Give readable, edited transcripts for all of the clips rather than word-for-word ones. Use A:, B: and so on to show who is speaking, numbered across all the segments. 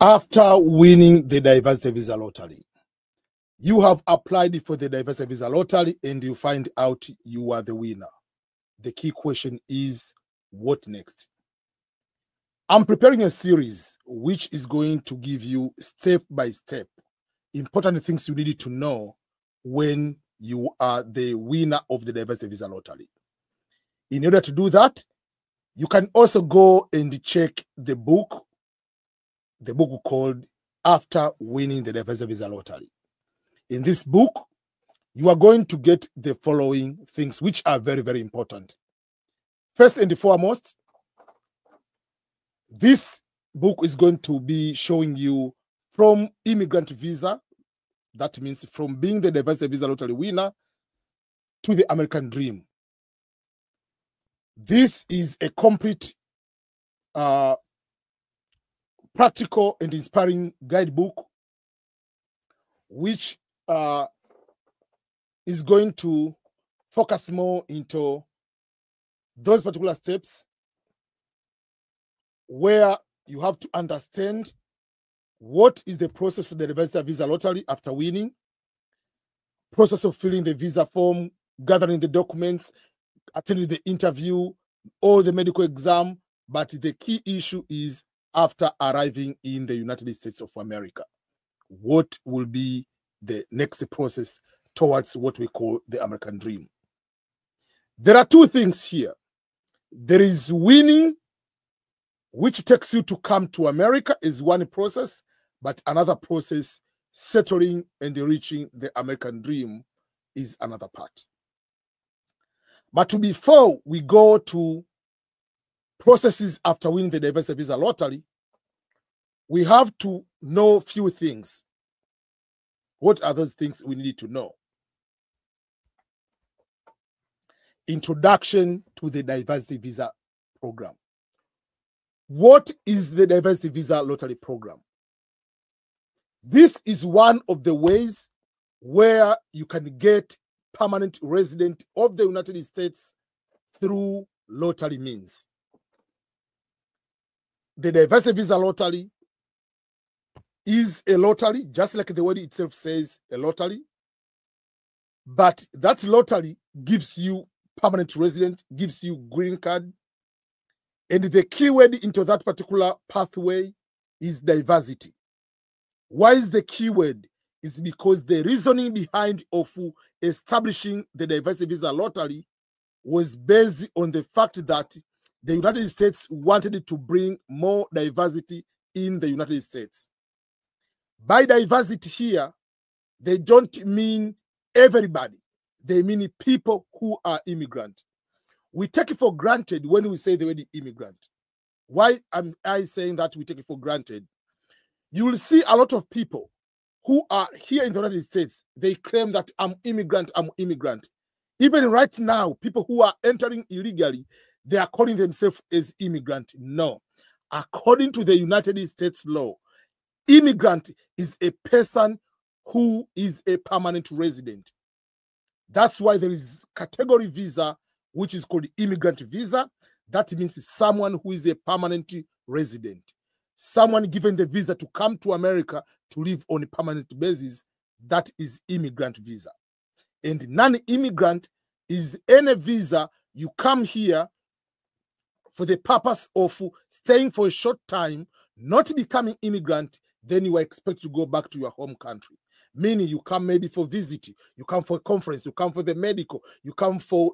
A: After winning the diversity visa lottery, you have applied for the diversity visa lottery and you find out you are the winner. The key question is, what next? I'm preparing a series which is going to give you step by step important things you need to know when you are the winner of the diversity visa lottery. In order to do that, you can also go and check the book called After Winning the Diversity Visa Lottery. In this book, you are going to get the following things, which are very, very important. First and foremost, this book is going to be showing you from immigrant visa, that means from being the diversity visa lottery winner, to the American dream. This is a complete practical and inspiring guidebook, which is going to focus more into those particular steps where you have to understand what is the process for the diversity visa lottery after winning, process of filling the visa form, gathering the documents, attending the interview, or the medical exam. But the key issue is after arriving in the United States of America, what will be the next process towards what we call the American dream? There are two things here. There is winning, which takes you to come to America, is one process, but another process, settling and reaching the American dream, is another part. But before we go to processes after winning the diversity visa lottery, we have to know a few things. What are those things we need to know? Introduction to the diversity visa program. What is the diversity visa lottery program? This is one of the ways where you can get permanent resident of the United States through lottery means. The diversity visa lottery is a lottery, just like the word itself says, a lottery. But that lottery gives you permanent resident, gives you green card. And the keyword into that particular pathway is diversity. Why is the keyword? Is because the reasoning behind of establishing the diversity visa lottery was based on the fact that the United States wanted to bring more diversity in the United States. By diversity here, they don't mean everybody. They mean people who are immigrant. We take it for granted when we say the word immigrant. Why am I saying that we take it for granted? You will see a lot of people who are here in the United States. They claim that I'm immigrant, I'm immigrant. Even right now, people who are entering illegally, they are calling themselves as immigrant. No. According to the United States law, immigrant is a person who is a permanent resident. That's why there is category visa, which is called immigrant visa. That means someone who is a permanent resident. Someone given the visa to come to America to live on a permanent basis. That is immigrant visa. And non-immigrant is any visa you come here for the purpose of staying for a short time, not becoming immigrant, then you are expected to go back to your home country. Meaning you come maybe for visit, you come for a conference, you come for the medical, you come for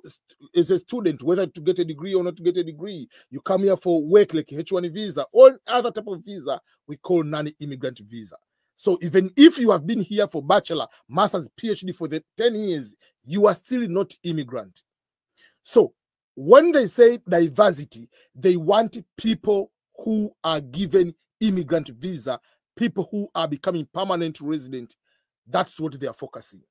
A: as a student, whether to get a degree or not to get a degree, you come here for work like H1 visa, or other type of visa we call non-immigrant visa. So even if you have been here for bachelor, master's, PhD for the 10 years, you are still not immigrant. So when they say diversity, they want people who are given immigrant visa, people who are becoming permanent resident. That's what they are focusing.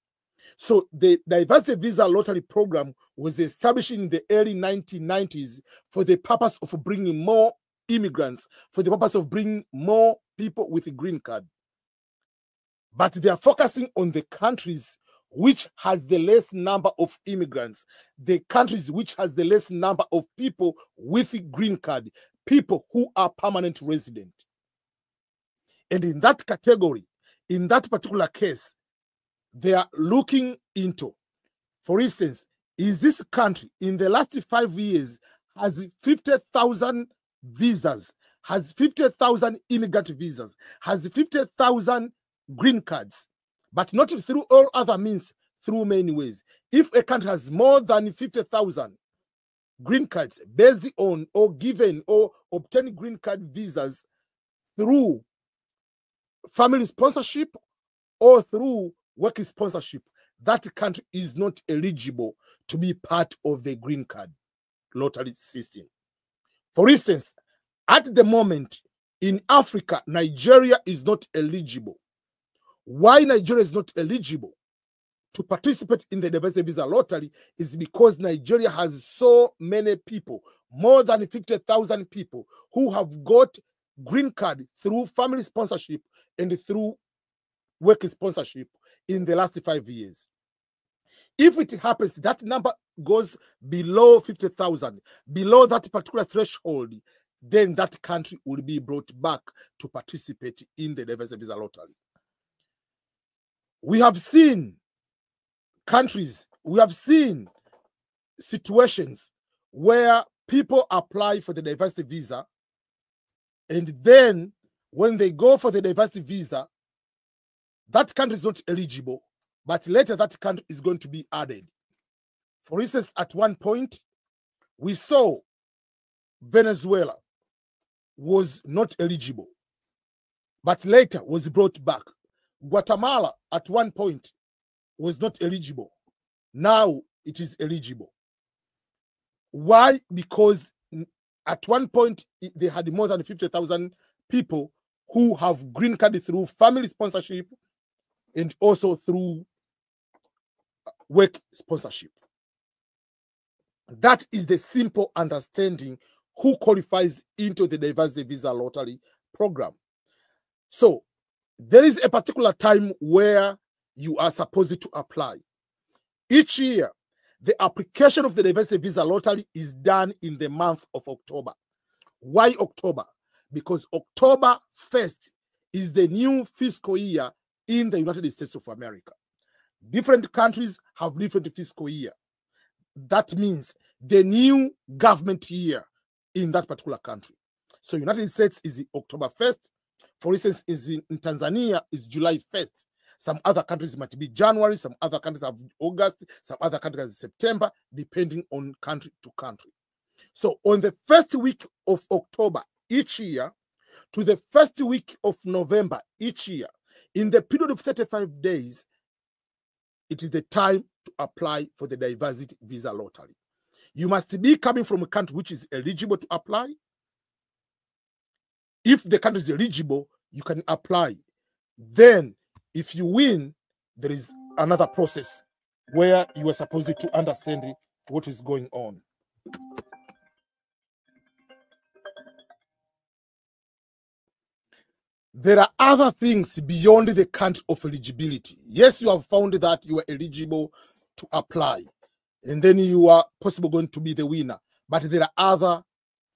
A: So the diversity visa lottery program was established in the early 1990s for the purpose of bringing more immigrants, for the purpose of bringing more people with a green card. But they are focusing on the countries which has the less number of immigrants, the countries which has the less number of people with a green card, people who are permanent resident. And in that category, in that particular case, they are looking into, for instance, is this country in the last 5 years has 50,000 visas, has 50,000 immigrant visas, has 50,000 green cards, but not through all other means, through many ways. If a country has more than 50,000 green cards based on or given or obtained green card visas through family sponsorship or through work sponsorship, that country is not eligible to be part of the green card lottery system. For instance, at the moment in Africa, Nigeria is not eligible. Why Nigeria is not eligible to participate in the diversity visa lottery is because Nigeria has so many people, more than 50,000 people who have got green card through family sponsorship and through work sponsorship in the last 5 years. If it happens, that number goes below 50,000, below that particular threshold, then that country will be brought back to participate in the diversity visa lottery. We have seen countries, we have seen situations where people apply for the diversity visa, and then when they go for the diversity visa, that country is not eligible, but later that country is going to be added. For instance, at one point, we saw Venezuela was not eligible, but later was brought back. Guatemala at one point was not eligible. Now it is eligible. Why? Because at one point they had more than 50,000 people who have green card through family sponsorship and also through work sponsorship. That is the simple understanding who qualifies into the diversity visa lottery program. So there is a particular time where you are supposed to apply. Each year, the application of the diversity visa lottery is done in the month of October. Why October? Because October 1st is the new fiscal year in the United States of America. Different countries have different fiscal year. That means the new government year in that particular country. So United States is October 1st. For instance, in Tanzania is July 1st. Some other countries might be January, some other countries have August, some other countries have September, depending on country to country. So on the first week of October each year to the first week of November each year, in the period of 35 days, it is the time to apply for the diversity visa lottery. You must be coming from a country which is eligible to apply. If the country is eligible, you can apply. Then, if you win, there is another process where you are supposed to understand what is going on. There are other things beyond the country of eligibility. Yes, you have found that you are eligible to apply, and then you are possibly going to be the winner. But there are other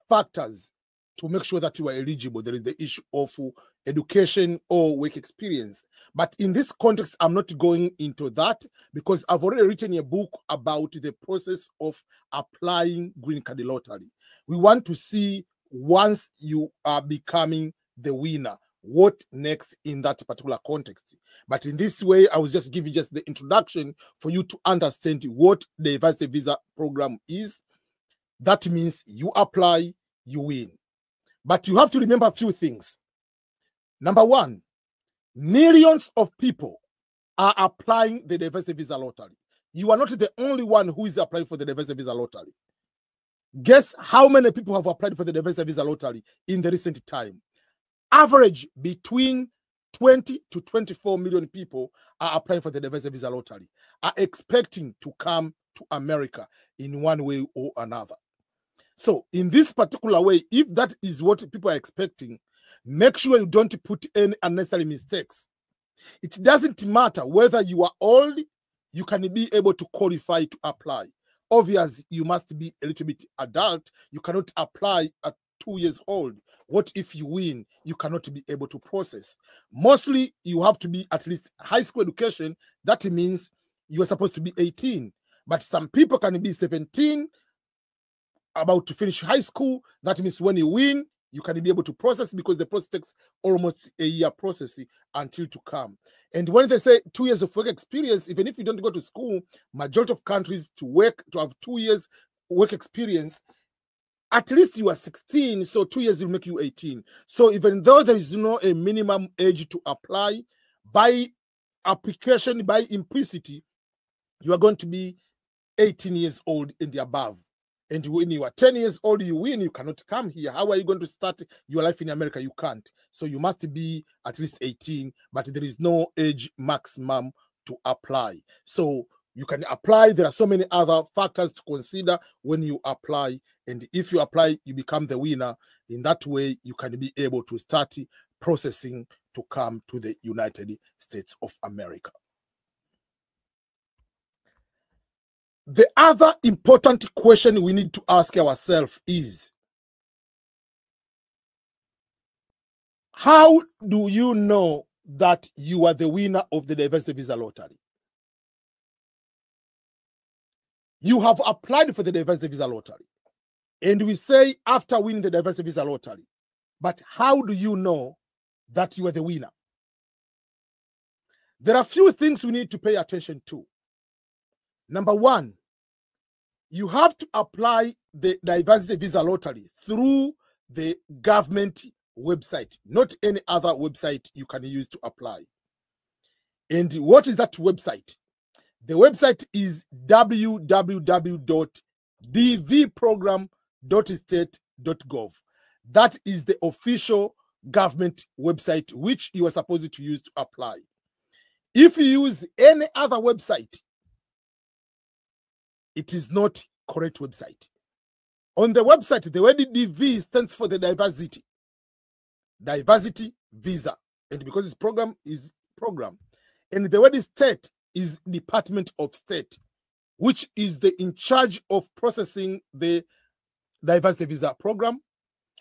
A: factors to make sure that you are eligible. There is the issue of education or work experience. But in this context, I'm not going into that because I've already written a book about the process of applying green card lottery. We want to see once you are becoming the winner, what next in that particular context. But in this way, I was just giving just the introduction for you to understand what the diversity visa program is. That means you apply, you win. But you have to remember a few things. Number one, millions of people are applying the diversity visa lottery. You are not the only one who is applying for the diversity visa lottery. Guess how many people have applied for the diversity visa lottery in the recent time? Average between 20 to 24 million people are applying for the diversity visa lottery, are expecting to come to America in one way or another. So in this particular way, if that is what people are expecting, make sure you don't put any unnecessary mistakes. It doesn't matter whether you are old, you can be able to qualify to apply. Obviously, you must be a little bit adult. You cannot apply at 2 years old? What if you win? You cannot be able to process. Mostly, you have to be at least high school education. That means you are supposed to be 18. But some people can be 17, about to finish high school. That means when you win, you can be able to process, because the process takes almost a year processing until to come. And when they say 2 years of work experience, even if you don't go to school, majority of countries to have 2 years work experience, at least you are 16, so 2 years will make you 18. So even though there is no a minimum age to apply, by application, by implicity, you are going to be 18 years old and the above. And when you are 10 years old, you win, you cannot come here. How are you going to start your life in America? You can't. So you must be at least 18, but there is no age maximum to apply. So you can apply. There are so many other factors to consider when you apply. And if you apply, you become the winner. In that way, you can be able to start processing to come to the United States of America. The other important question we need to ask ourselves is, how do you know that you are the winner of the diversity visa lottery? You have applied for the diversity visa lottery, and we say after winning the diversity visa lottery, but how do you know that you are the winner? There are a few things we need to pay attention to. Number one, you have to apply the diversity visa lottery through the government website, not any other website you can use to apply. And what is that website? The website is www.dvprogram.state.gov. That is the official government website which you are supposed to use to apply. If you use any other website, it is not correct website. On the website, the word DV stands for the diversity visa. And because it's program, and the word state is Department of State, which is in charge of processing the diversity visa program.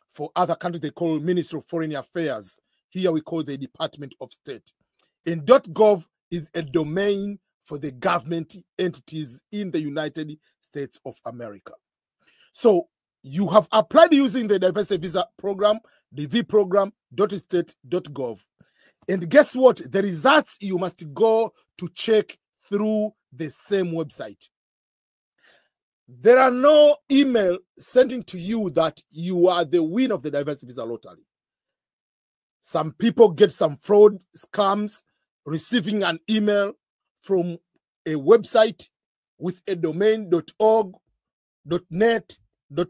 A: For other countries, they call Ministry of Foreign Affairs. Here we call the Department of State. And .gov is a domain for the government entities in the United States of America. So you have applied using the diversity visa program, dvprogram.state.gov. And guess what? The results you must go to check through the same website. There are no email sending to you that you are the winner of the diversity visa lottery. Some people get some fraud scams, receiving an email from a website with a domain .org, .net,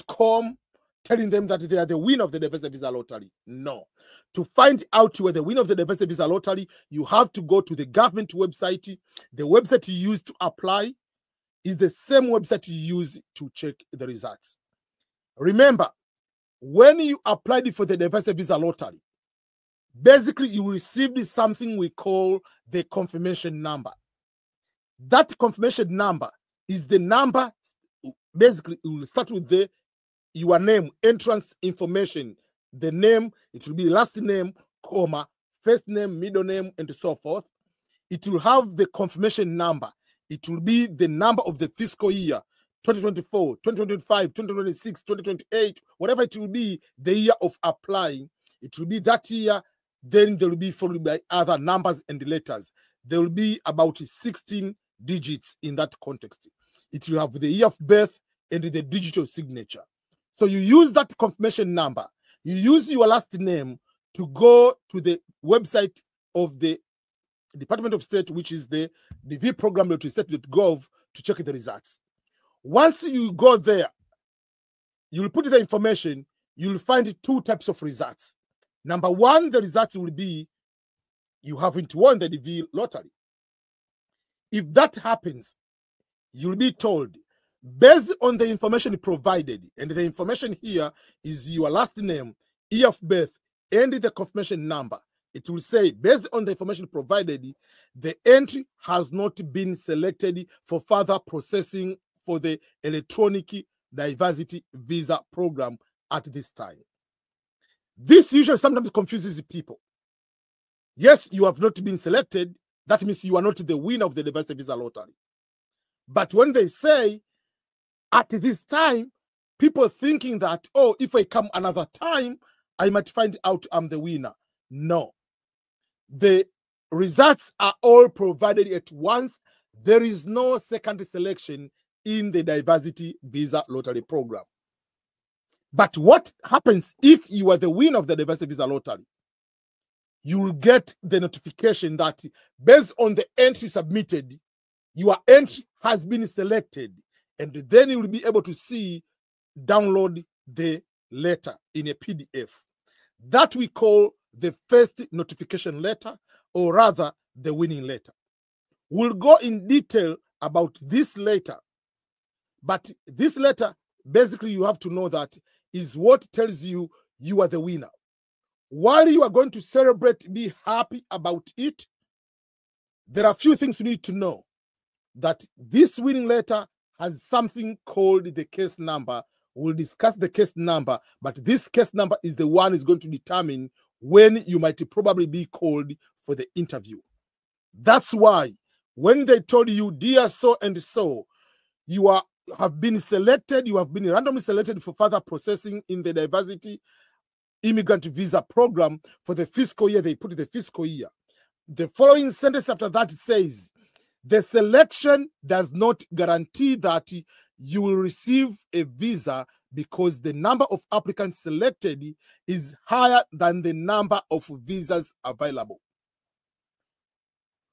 A: .com, telling them that they are the winner of the diversity visa lottery. No. To find out you are the winner of the diversity visa lottery, you have to go to the government website. The website you use to apply is the same website you use to check the results. Remember, when you applied for the diversity visa lottery, basically you received something we call the confirmation number. That confirmation number is the number, basically it will start with your name, entrance information, the name, it will be last name, comma, first name, middle name, and so forth. It will have the confirmation number. It will be the number of the fiscal year, 2024, 2025, 2026, 2028, whatever it will be, the year of applying. It will be that year, then there will be followed by other numbers and letters. There will be about 16 digits in that context. It will have the year of birth and the digital signature. So you use that confirmation number. You use your last name to go to the website of the Department of State, which is the dvprogram.state.gov, to check the results. Once you go there, you'll put the information, you'll find two types of results. Number one, the results will be you haven't won the DV lottery. If that happens, you'll be told, based on the information provided, and the information here is your last name, year of birth, and the confirmation number. It will say, based on the information provided, the entry has not been selected for further processing for the electronic diversity visa program at this time. This usually sometimes confuses people. Yes, you have not been selected. That means you are not the winner of the diversity visa lottery. But when they say, at this time, people thinking that, oh, if I come another time, I might find out I'm the winner. No. The results are all provided at once. There is no second selection in the diversity visa lottery program. But what happens if you are the winner of the diversity visa lottery? You will get the notification that based on the entry submitted, your entry has been selected. And then you will be able to download the letter in a PDF. That we call the first notification letter, or rather the winning letter. We'll go in detail about this letter. But this letter, basically you have to know that is what tells you you are the winner. While you are going to celebrate, be happy about it, there are a few things you need to know. That this winning letter has something called the case number. We'll discuss the case number, but this case number is the one is going to determine when you might probably be called for the interview. That's why when they told you, dear so and so, you have been selected, you have been randomly selected for further processing in the diversity immigrant visa program for the fiscal year, they put the fiscal year. The following sentence after that says, the selection does not guarantee that you will receive a visa because the number of applicants selected is higher than the number of visas available.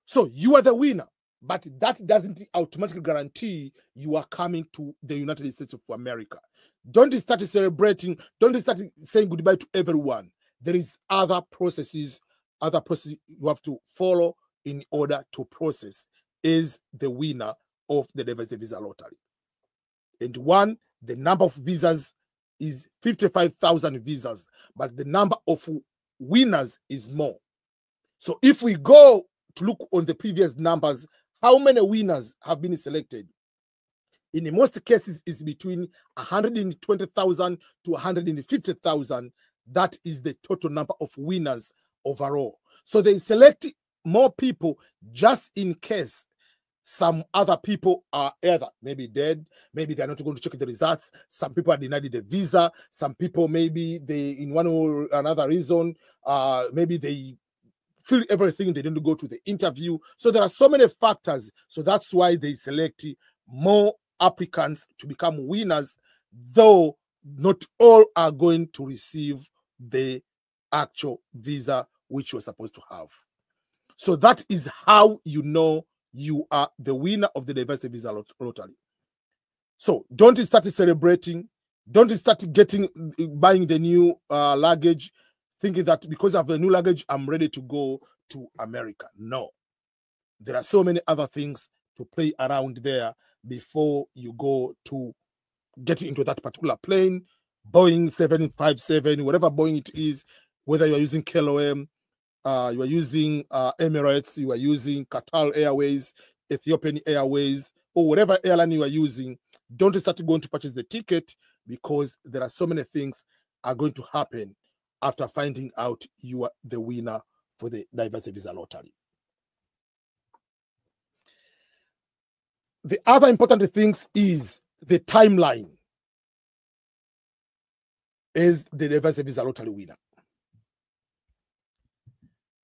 A: So you are the winner, but that doesn't automatically guarantee you are coming to the United States of America. Don't start celebrating. Don't start saying goodbye to everyone. There is other processes you have to follow in order to process is the winner of the diversity visa lottery. And one, the number of visas is 55,000 visas, but the number of winners is more. So if we go to look on the previous numbers, how many winners have been selected? In most cases, it's between 120,000 to 150,000. That is the total number of winners overall. So they select more people just in case some other people are either maybe dead, maybe they're not going to check the results. Some people are denied the visa. Some people, maybe they, in one or another reason, maybe they fill everything, they didn't go to the interview. So there are so many factors. So that's why they select more applicants to become winners, though not all are going to receive the actual visa which you're supposed to have. So that is how you know you are the winner of the diversity visa lottery. So don't start celebrating. Don't start buying the new luggage, thinking that because of the new luggage, I'm ready to go to America. No. There are so many other things to play around there before you go to get into that particular plane, Boeing 757, whatever Boeing it is, whether you're using KLM, you are using Emirates, you are using Qatar Airways, Ethiopian Airways, or whatever airline you are using. Don't start going to purchase the ticket because there are so many things are going to happen after finding out you are the winner for the diversity visa lottery. The other important things is the timeline as the diversity visa lottery winner.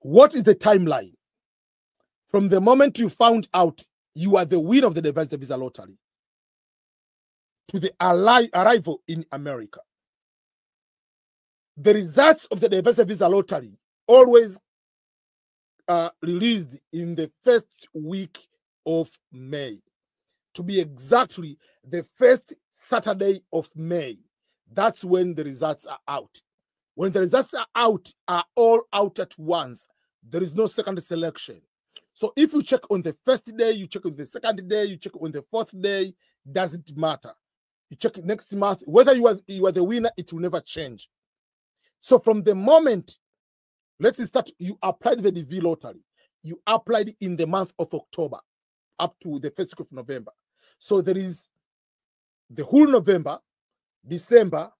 A: What is the timeline? From the moment you found out you are the winner of the diversity visa lottery to the arrival in America. The results of the diversity visa lottery always released in the first week of May. To be exactly the first Saturday of May. That's when the results are out. When the results are all out at once. There is no second selection. So if you check on the first day, you check on the second day, you check on the fourth day, doesn't matter. You check next month, whether you are the winner, it will never change. So from the moment, let's start, you applied the DV lottery. You applied in the month of October up to the first week of November. So there is the whole November, December,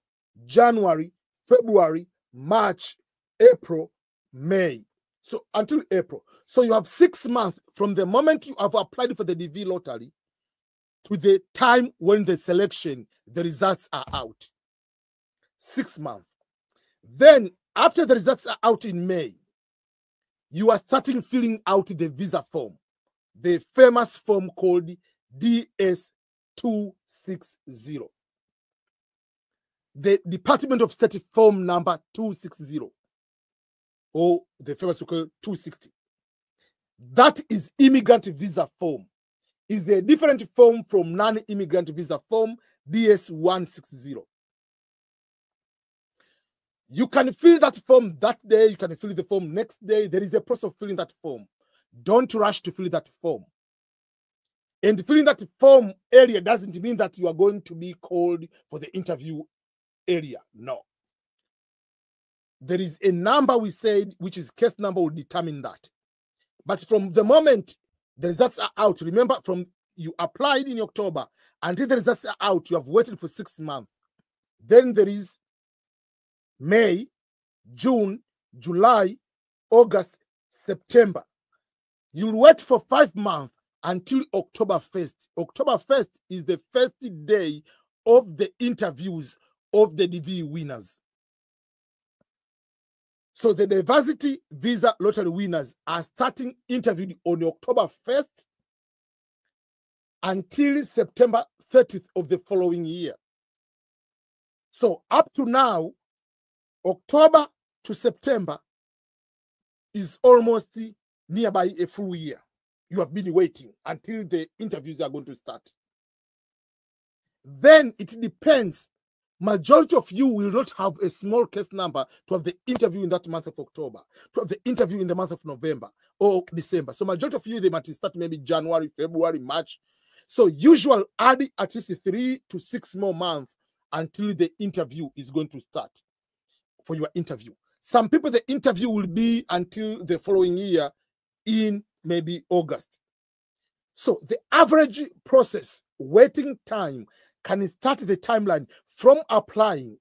A: January, February, March, April, May. So until April. So you have 6 months from the moment you have applied for the DV lottery to the time when the selection, the results are out. 6 months. Then after the results are out in May, you are starting filling out the visa form, the famous form called DS-260. The Department of State form number 260, or the famous 260. That is immigrant visa form. Is a different form from non-immigrant visa form DS-160. You can fill that form that day, you can fill the form next day. There is a process of filling that form. Don't rush to fill that form. And filling that form area doesn't mean that you are going to be called for the interview area. No. There is a number we said, which is case number, will determine that. But from the moment the results are out, remember, from you applied in October until the results are out, you have waited for 6 months. Then there is May, June, July, August, September. You'll wait for 5 months until October 1st. October 1st is the first day of the interviews of the DV winners. So the diversity visa lottery winners are starting interviewed on October 1st until September 30th of the following year. So up to now, October to September is almost nearby a full year. You have been waiting until the interviews are going to start. Then it depends. Majority of you will not have a small case number to have the interview in that month of October, to have the interview in the month of November or December. So majority of you, they might start maybe January, February, March. So usual add at least 3 to 6 more months until the interview is going to start for your interview. Some people, the interview will be until the following year in maybe August. So the average process, waiting time, can start the timeline from applying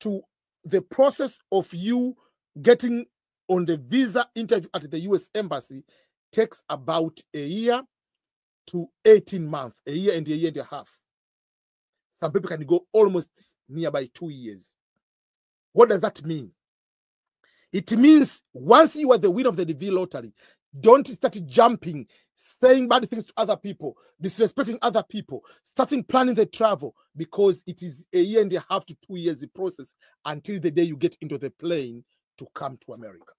A: to the process of you getting on the visa interview at the US Embassy takes about a year to 18 months, a year and a half. Some people can go almost nearby 2 years. What does that mean? It means once you are the winner of the DV lottery, don't start jumping, saying bad things to other people, disrespecting other people, starting planning the travel, because it is a year and a half to 2 years the process until the day you get into the plane to come to America.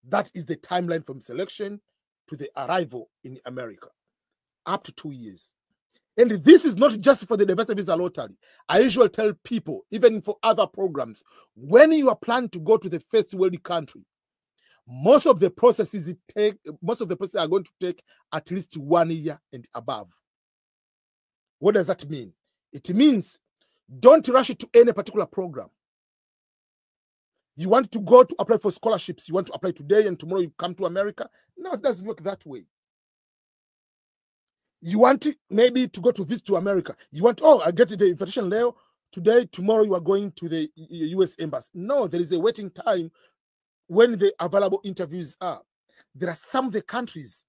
A: That is the timeline from selection to the arrival in America, up to 2 years. And this is not just for the diversity visa lottery. I usually tell people, even for other programs, when you are planning to go to the first world country, most of the processes are going to take at least 1 year and above. What does that mean? It means don't rush to any particular program. You want to go to apply for scholarships. You want to apply today and tomorrow you come to America. No, it doesn't work that way. You want to maybe to go to visit to America. You want, oh, I get the invitation letter today, tomorrow you are going to the US Embassy. No, there is a waiting time when the available interviews are. There are some of the countries,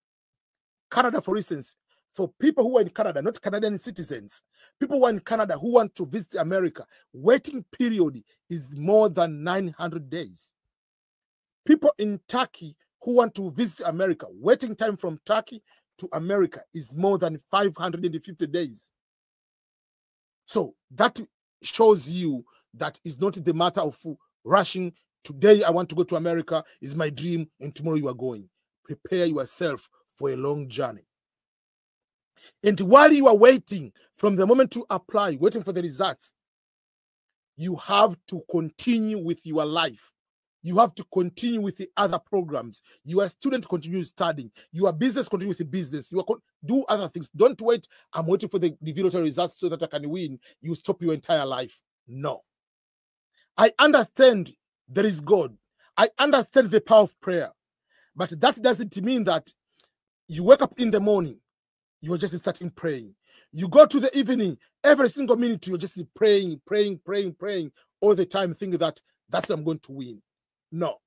A: Canada, for instance, for people who are in Canada, not Canadian citizens, people who are in Canada who want to visit America, waiting period is more than 900 days. People in Turkey who want to visit America, waiting time from Turkey to America is more than 550 days. So that shows you that is not the matter of rushing. Today I want to go to America, is my dream, and tomorrow you are going. Prepare yourself for a long journey. And while you are waiting, from the moment to apply, waiting for the results, you have to continue with your life. You have to continue with the other programs. You are a student, continue studying. You are business, continue with the business. You are do other things. Don't wait, I'm waiting for the lottery results so that I can win. You stop your entire life. No. I understand there is God. I understand the power of prayer. But that doesn't mean that you wake up in the morning, you are just starting praying. You go to the evening, every single minute, you're just praying. all the time thinking that that's I'm going to win. No.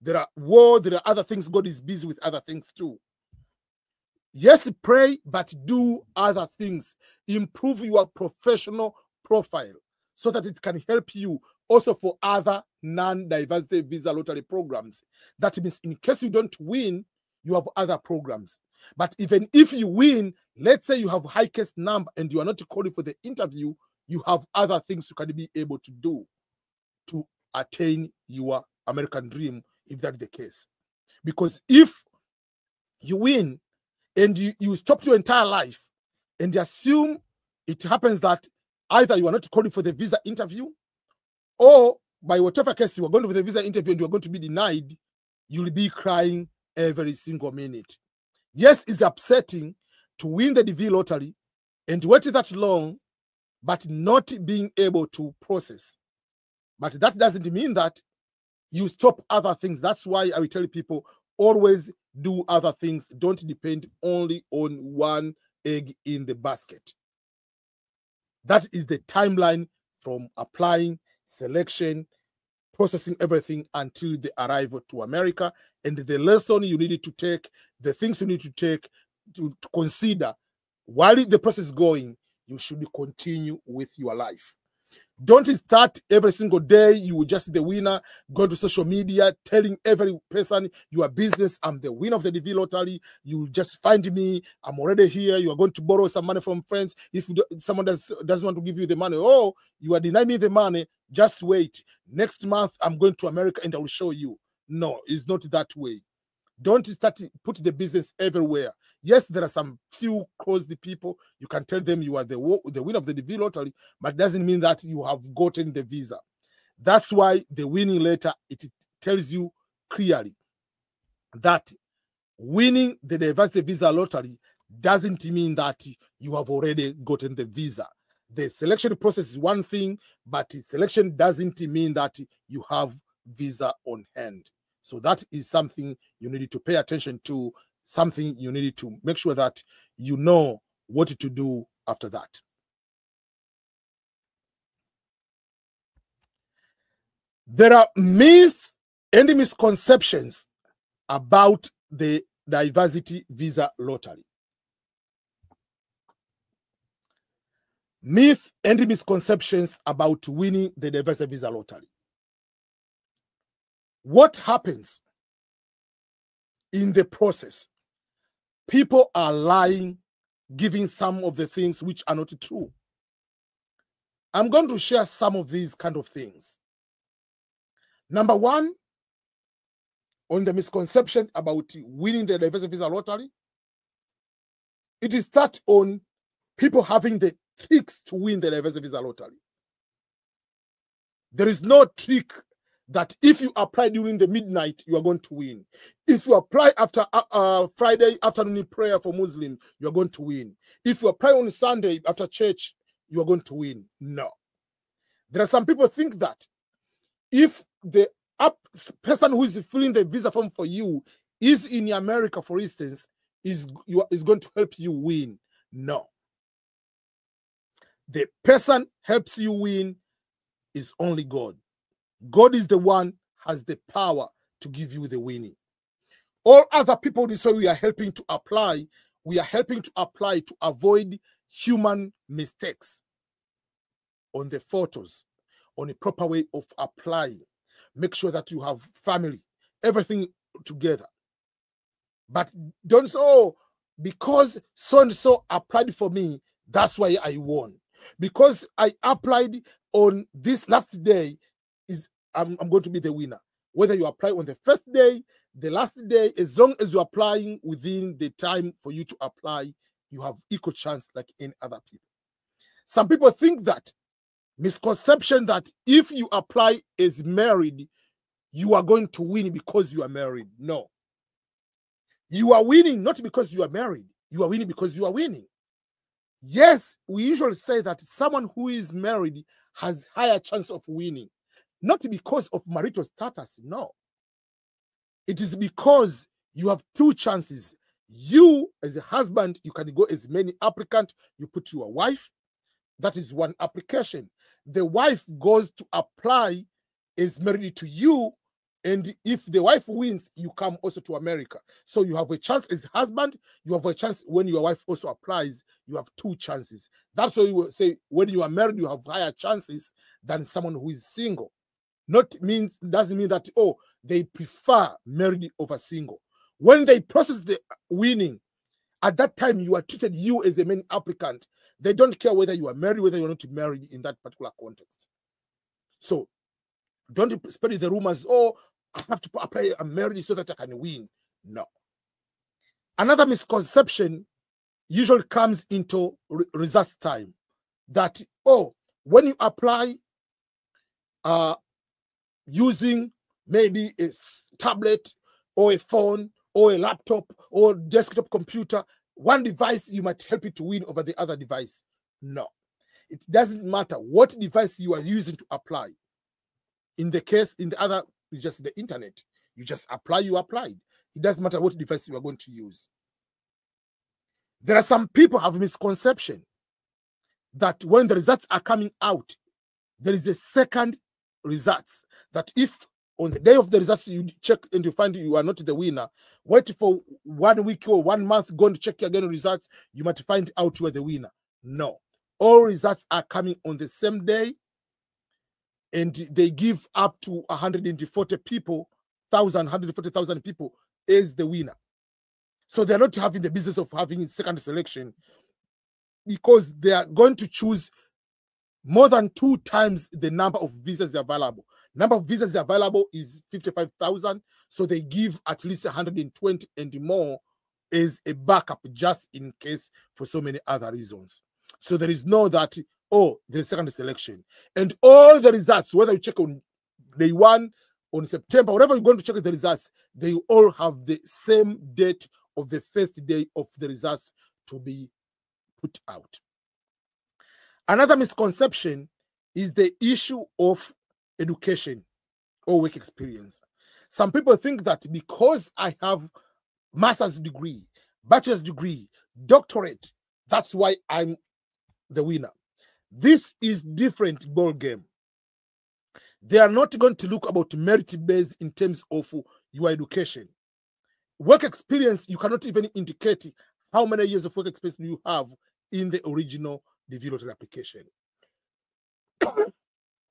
A: There are war, there are other things. God is busy with other things too. Yes, pray, but do other things. Improve your professional profile so that it can help you also for other non-diversity visa lottery programs. That means in case you don't win, you have other programs. But even if you win, let's say you have high case number and you are not calling for the interview, you have other things you can be able to do to attain your American dream, if that's the case. Because if you win and you stop your entire life and you assume it happens that either you are not calling for the visa interview, or by whatever case you are going for the visa interview and you are going to be denied, you'll be crying every single minute. Yes, it's upsetting to win the DV lottery and wait that long, but not being able to process. But that doesn't mean that you stop other things. That's why I will tell people, always do other things. Don't depend only on one egg in the basket. That is the timeline from applying, selection, processing everything until the arrival to America. And the lesson you needed to take, the things you need to take to consider while the process is going, you should continue with your life. Don't start every single day. You will just the winner, go to social media, telling every person your business, I'm the winner of the DV lottery. You will just find me. I'm already here. You are going to borrow some money from friends. If someone doesn't want to give you the money, oh, you are denying me the money, just wait. Next month, I'm going to America and I will show you. No, it's not that way. Don't start to put the business everywhere. Yes, there are some few close people. You can tell them you are the winner of the DV lottery, but it doesn't mean that you have gotten the visa. That's why the winning letter, it tells you clearly that winning the diversity visa lottery doesn't mean that you have already gotten the visa. The selection process is one thing, but selection doesn't mean that you have visa on hand. So that is something you need to pay attention to, something you need to make sure that you know what to do after that. There are myths and misconceptions about the diversity visa lottery. Myths and misconceptions about winning the diversity visa lottery. What happens in the process? People are lying, giving some of the things which are not true. I'm going to share some of these kind of things. Number one, on the misconception about winning the diversity visa lottery, it is start on people having the tricks to win the diversity visa lottery. There is no trick that if you apply during the midnight, you are going to win. If you apply after Friday afternoon prayer for Muslim, you are going to win. If you apply on Sunday after church, you are going to win. No. There are some people think that if the person who is filling the visa form for you is in America, for instance, is going to help you win. No. The person helps you win is only God. God is the one has the power to give you the winning. All other people, so we are helping to apply. We are helping to apply to avoid human mistakes on the photos, on a proper way of applying. Make sure that you have family, everything together. But don't say, oh, because so-and-so applied for me, that's why I won. Because I applied on this last day, I'm going to be the winner. Whether you apply on the first day, the last day, as long as you're applying within the time for you to apply, you have equal chance like any other people. Some people think that misconception that if you apply as married, you are going to win because you are married. No. You are winning not because you are married. You are winning because you are winning. Yes, we usually say that someone who is married has higher chance of winning. Not because of marital status, no. It is because you have two chances. You, as a husband, you can go as many applicants. You put your wife. That is one application. the wife goes to apply as married to you, and if the wife wins, you come also to America. So you have a chance as husband, you have a chance when your wife also applies, you have two chances. That's why you will say when you are married, you have higher chances than someone who is single. Doesn't mean that, oh, they prefer married over single. When they process the winning, at that time you are treated you as a main applicant. They don't care whether you are married, whether you're not married in that particular context. So don't spread the rumors, oh, I have to apply, I'm married so that I can win. No. Another misconception usually comes into results time, that, oh, when you apply using maybe a tablet or a phone or a laptop or desktop computer, one device you might help you to win over the other device. No. It doesn't matter what device you are using to apply. In the other, it's just the internet. You just apply, you applied. It doesn't matter what device you are going to use. There are some people have a misconception that when the results are coming out, there is a second results, that if on the day of the results you check and you find you are not the winner, wait for 1 week or 1 month, go and check again results, you might find out you are the winner. No. All results are coming on the same day, and they give up to 140,000 people as the winner. So they're not having the business of having a second selection, because they are going to choose more than 2 times the number of visas available. Number of visas available is 55,000, so they give at least 120 and more as a backup, just in case for so many other reasons. So there is no that, oh, the second selection. And all the results, whether you check on day 1, on September, whatever you're going to check the results, they all have the same date of the first day of the results to be put out. Another misconception is the issue of education or work experience. Some people think that because I have master's degree, bachelor's degree, doctorate, that's why I'm the winner. This is different ball game. They are not going to look about merit based in terms of your education. Work experience, you cannot even indicate how many years of work experience you have in the original DV lottery application.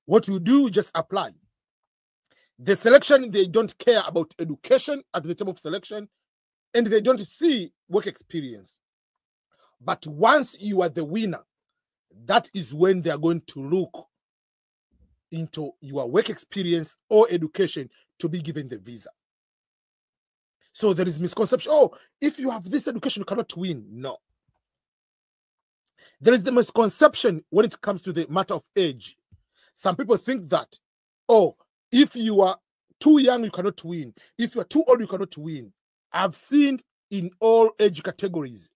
A: What you do, just apply. The selection, they don't care about education at the time of selection, and they don't see work experience. But once you are the winner, that is when they are going to look into your work experience or education to be given the visa. So there is misconception, oh, if you have this education, you cannot win. No. There is the misconception when it comes to the matter of age. Some people think that, oh, if you are too young, you cannot win. If you are too old, you cannot win. I've seen in all age categories.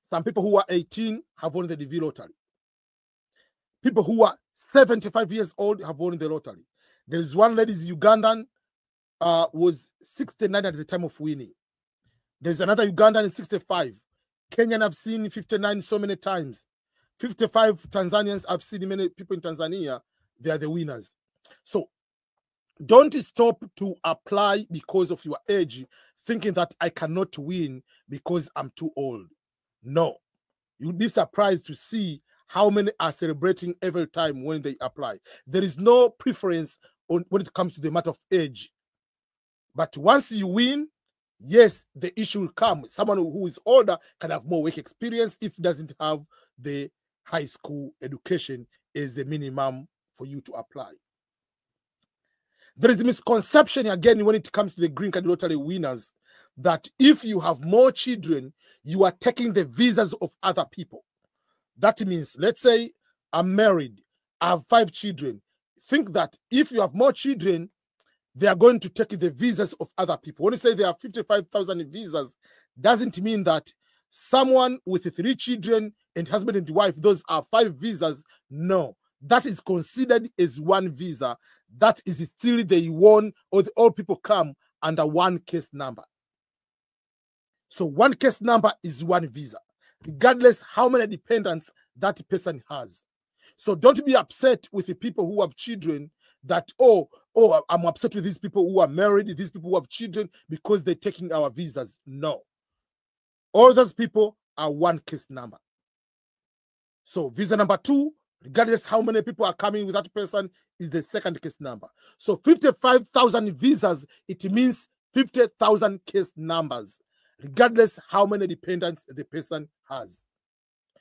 A: Some people who are 18 have won the DV lottery. People who are 75 years old have won the lottery. There's one lady, Ugandan, was 69 at the time of winning. There's another Ugandan, 65. Kenyan I've seen 59 so many times. 55 Tanzanians, I've seen many people in Tanzania, they are the winners. So don't stop to apply because of your age, thinking that I cannot win because I'm too old. No. You'll be surprised to see how many are celebrating every time when they apply. There is no preference when it comes to the matter of age. But once you win, yes, the issue will come. Someone who is older can have more work experience if doesn't have the high school education as the minimum for you to apply. There is a misconception again when it comes to the green card lottery winners that if you have more children, you are taking the visas of other people. That means, let's say I'm married, I have 5 children. Think that if you have more children, they are going to take the visas of other people. When you say there are 55,000 visas, doesn't mean that someone with 3 children and husband and wife, those are 5 visas. No, that is considered as one visa. That is still the one, or all people come under one case number. So one case number is one visa, regardless how many dependents that person has. So don't be upset with the people who have children that, oh, I'm upset with these people who are married, these people who have children because they're taking our visas. No. All those people are one case number. So visa number 2, regardless how many people are coming with that person, is the second case number. So 55,000 visas, it means 50,000 case numbers, regardless how many dependents the person has.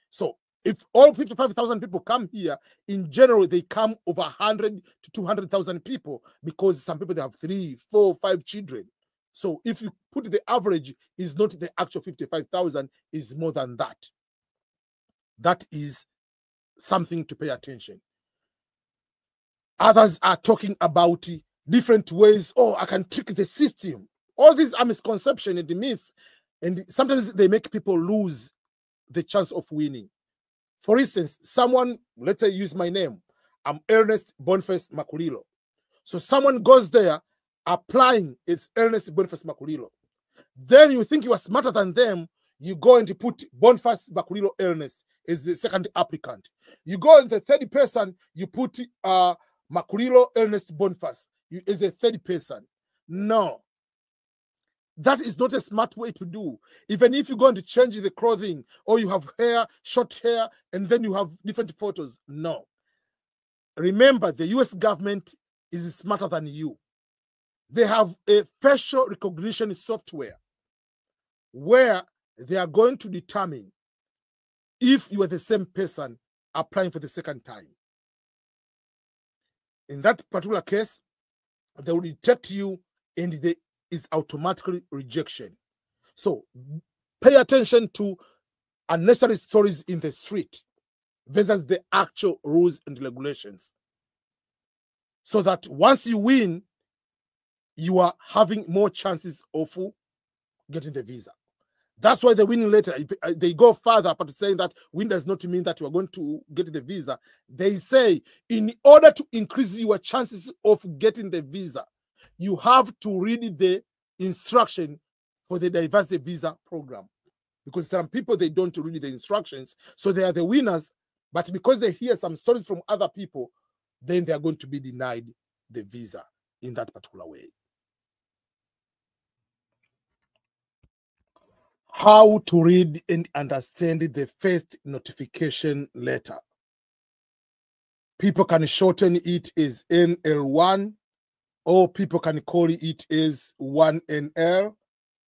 A: So if all 55,000 people come here, in general, they come over 100 to 200,000 people, because some people, they have 3, 4, 5 children. So if you put the average, is not the actual 55,000, is more than that. That is something to pay attention. Others are talking about different ways. Oh, I can trick the system. All these are misconception and the myth, and sometimes they make people lose the chance of winning. For instance, someone, let's say, use my name. I'm Ernest Makulilo. So someone goes there applying, it's Ernest Makulilo. Then you think you are smarter than them. You go and you put Boniface Makulilo Ernest as the second applicant. You go in the third person, you put Makulilo Ernest Boniface as a third person. No. That is not a smart way to do. Even if you're going to change the clothing, or you have hair, short hair, and then you have different photos. No. Remember, the US government is smarter than you. They have a facial recognition software where they are going to determine if you are the same person applying for the second time. In that particular case, they will detect you, and there is automatically rejection. So pay attention to unnecessary stories in the street versus the actual rules and regulations, so that once you win, you are having more chances of getting the visa. That's why the winning letter, they go further, but saying that win does not mean that you are going to get the visa. They say, in order to increase your chances of getting the visa, you have to read the instruction for the diversity visa program. Because some people, they don't read the instructions, so they are the winners, but because they hear some stories from other people, then they are going to be denied the visa in that particular way. How to read and understand the first notification letter. People can shorten it as NL1, or people can call it as 1NL,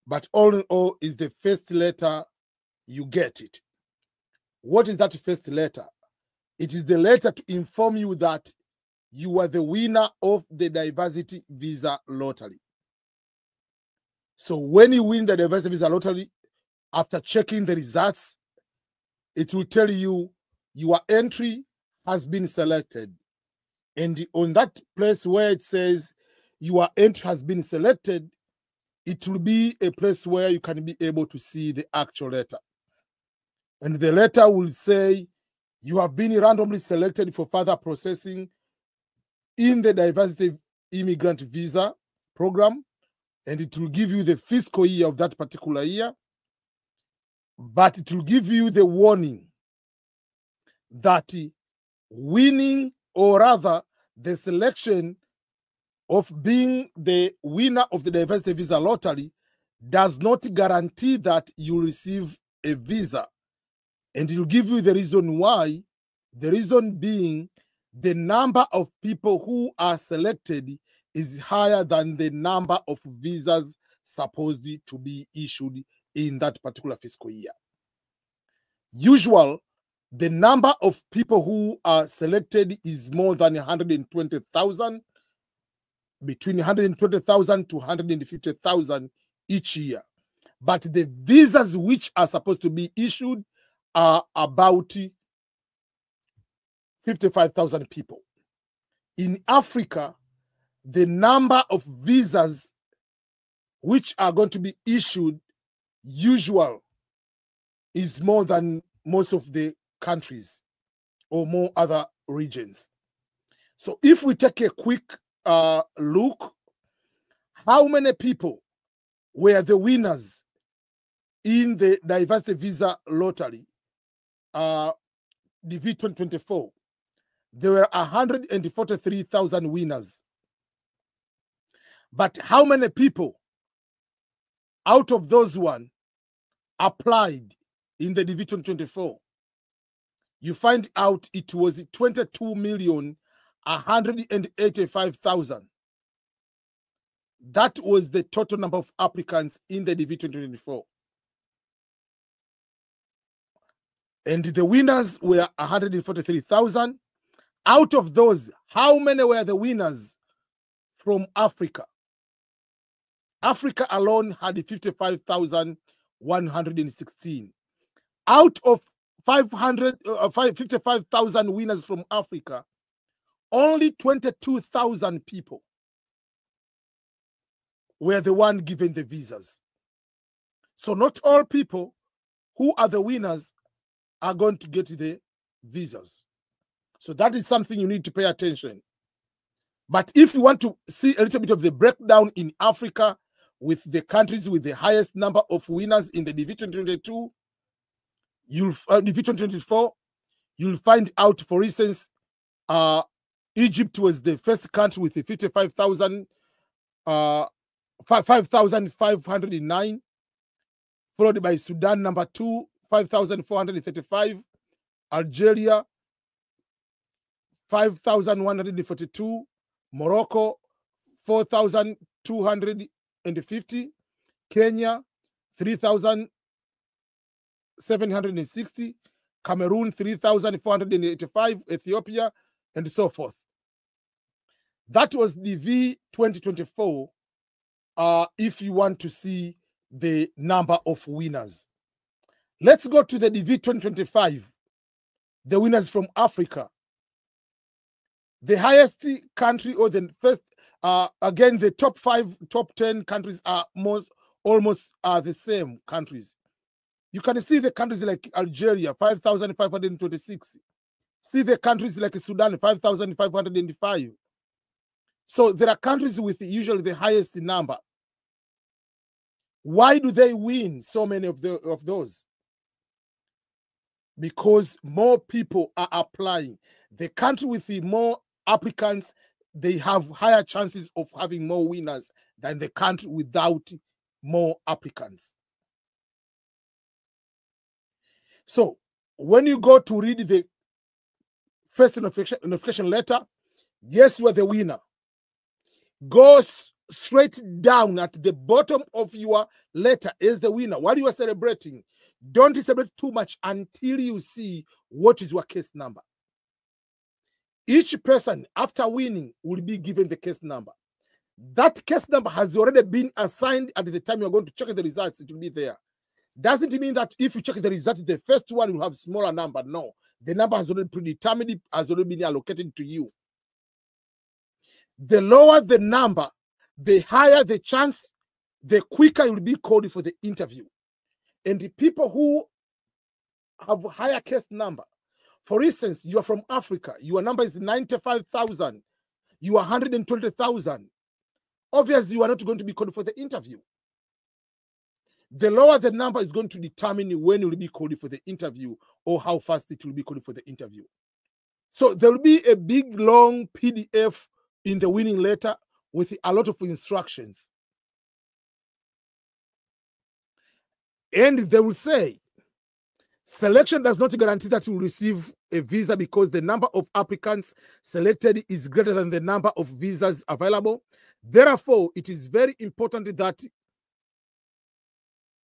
A: but all in all is the first letter you get it. What is that first letter? It is the letter to inform you that you are the winner of the diversity visa lottery. So when you win the diversity visa lottery, after checking the results, it will tell you your entry has been selected. And on that place where it says your entry has been selected, it will be a place where you can be able to see the actual letter. And the letter will say you have been randomly selected for further processing in the diversity immigrant visa program, and it will give you the fiscal year of that particular year. But it will give you the warning that winning, or rather the selection of being the winner of the diversity visa lottery, does not guarantee that you receive a visa. And it will give you the reason why. The reason being, the number of people who are selected is higher than the number of visas supposed to be issued in that particular fiscal year. Usually, the number of people who are selected is more than 120,000, between 120,000 to 150,000 each year. But the visas which are supposed to be issued are about 55,000 people. In Africa, the number of visas which are going to be issued usual is more than most of the countries or more other regions. So if we take a quick look, how many people were the winners in the diversity visa lottery, the V2024? there were 143,000 winners. But how many people out of those one applied in the Division 24? You find out it was 22,185,000. That was the total number of applicants in the Division 24. And the winners were 143,000. Out of those, how many were the winners from Africa? Africa alone had 55,116. Out of 55,000 winners from Africa, only 22,000 people were the one given the visas. So not all people who are the winners are going to get the visas. So that is something you need to pay attention. But if you want to see a little bit of the breakdown in Africa with the countries with the highest number of winners in the Division 22, Division 24, you'll find out, for instance, Egypt was the first country with 5,509, followed by Sudan, number 2, 5,435, Algeria, 5,142, Morocco, 4,250, Kenya, 3,760, Cameroon, 3,485, Ethiopia, and so forth. That was the V 2024, if you want to see the number of winners. Let's go to the DV 2025, the winners from Africa. The highest country, or the first, again, the top 5, top 10 countries are almost the same countries. You can see the countries like Algeria, 5,526. See the countries like Sudan, 5,505. So there are countries with usually the highest number. Why do they win so many of those? Because more people are applying. The country with the more applicants, they have higher chances of having more winners than the country without more applicants. So when you go to read the first notification letter, yes, you are the winner. Go straight down at the bottom of your letter is the winner. While you are celebrating, don't celebrate too much until you see what is your case number. Each person after winning will be given the case number. That case number has already been assigned at the time you're going to check the results. It will be there. Doesn't mean that if you check the result, the first one will have smaller number. No, the number has already predetermined, has already been allocated to you. The lower the number, the higher the chance, the quicker you will be called for the interview. And the people who have a higher case number, for instance, you are from Africa, your number is 95,000, you are 120,000. Obviously, you are not going to be called for the interview. The lower the number is going to determine when you will be called for the interview or how fast it will be called for the interview. So there will be a big, long PDF in the winning letter with a lot of instructions. And they will say, selection does not guarantee that you will receive a visa because the number of applicants selected is greater than the number of visas available. Therefore, it is very important that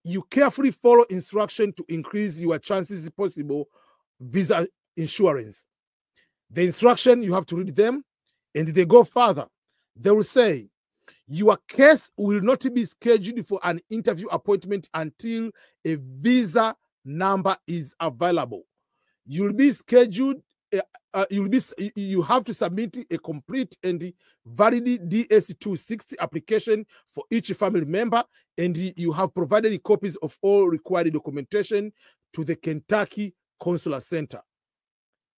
A: you carefully follow instruction to increase your chances possible visa insurance. The instruction, you have to read them, and they go further. They will say, your case will not be scheduled for an interview appointment until a visa number is available. You'll be scheduled, you have to submit a complete and valid DS-260 application for each family member, and you have provided copies of all required documentation to the Kentucky Consular Center.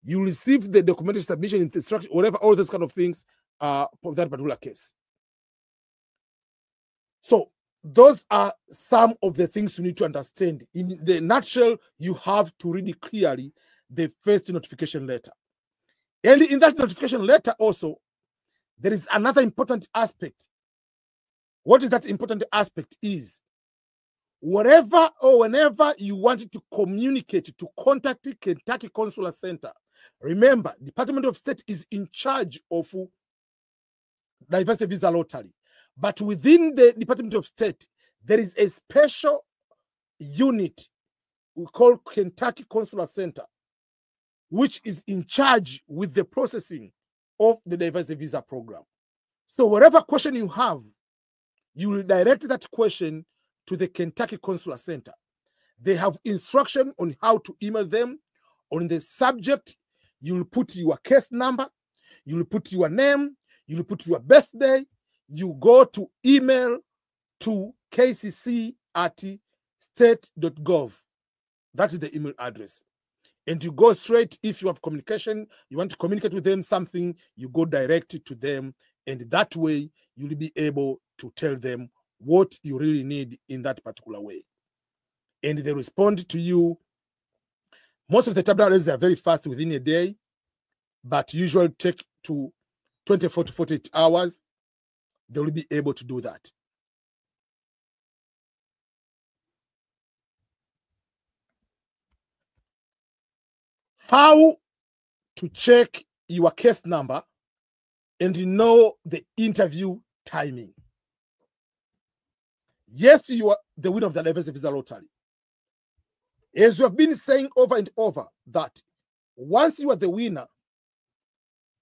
A: You receive the documentation submission instruction, whatever, all those kind of things for that particular case. So those are some of the things you need to understand. In the nutshell, you have to read clearly the first notification letter. And in that notification letter also, there is another important aspect. What is that important aspect is, wherever or whenever you want to communicate, to contact the Kentucky Consular Center, remember, Department of State is in charge of diversity visa lottery. But within the Department of State, there is a special unit we call Kentucky Consular Center, which is in charge with the processing of the diversity visa program. So whatever question you have, you will direct that question to the Kentucky Consular Center. They have instruction on how to email them. On the subject, you will put your case number, you will put your name, you will put your birthday, you go to email to kcc@state.gov. That is the email address. And you go straight, if you have communication, you want to communicate with them something, you go direct to them. And that way, you'll be able to tell them what you really need in that particular way. And they respond to you. Most of the tablets, they are very fast within a day, but usually take to 24 to 48 hours. They will be able to do that. How to check your case number and know the interview timing. Yes, you are the winner of the diversity visa lottery. As you have been saying over and over, that once you are the winner,